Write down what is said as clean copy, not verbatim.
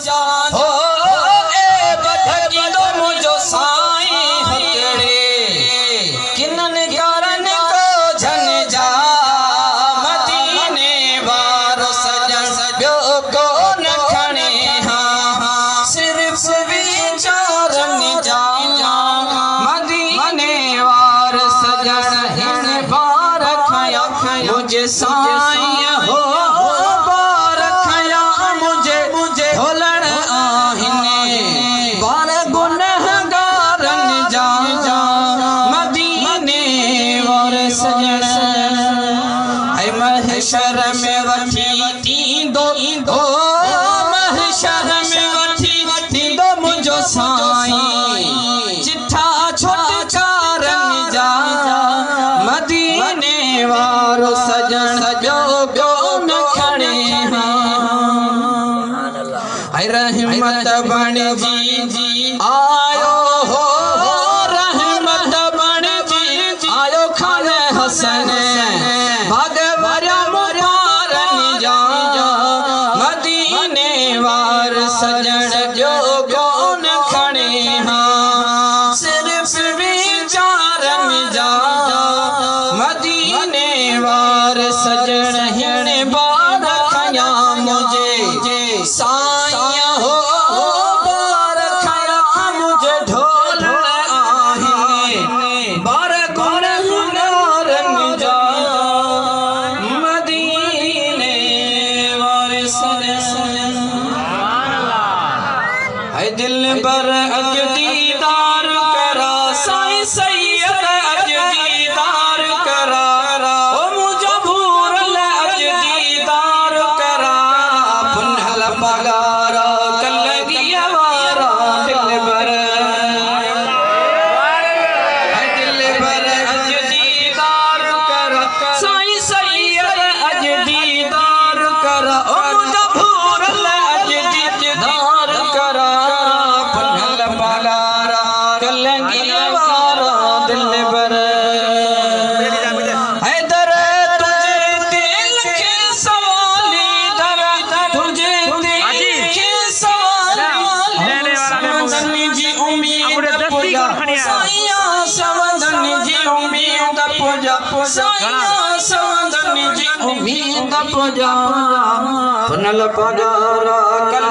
हो ए बठगी दो मुझो साई हकड़े किनन कारण को झन जा मदीने वार सजन ब्यो को न खणे हाँ सिर्फ विचारन जा मदीने वार सजन हिन बार खया मुझे साई हो महशर में वठी तींदो ओ महशर में वठी तींदो मुझो साईं चिट्ठा छुटकारन जा मदीने वारो सजन जो को न खणे हाय रहमत बन जी आयो हो रहमत बन जी आयो खाने हसन सजन जो कौन खड़े हाँ सिर्फ विचारन जा मदीने वार सजन हिण बार खया मुझे साया हो बार खया मुझे ढोल आहे बार गुण हुनरन जा मदीने वार सजन दिल पर अज दीदार करा साईं सैयद अज दीदार करा ओ मुझे भूरल अज दीदार करा पुनहल पगारा कलगिया वारा दिल पर अज दीदार करा साईं सैयद अज दीदार करा ओ मुझे भूरल अज दीदार करा उम्मीद पुजा पुनल पगारा कल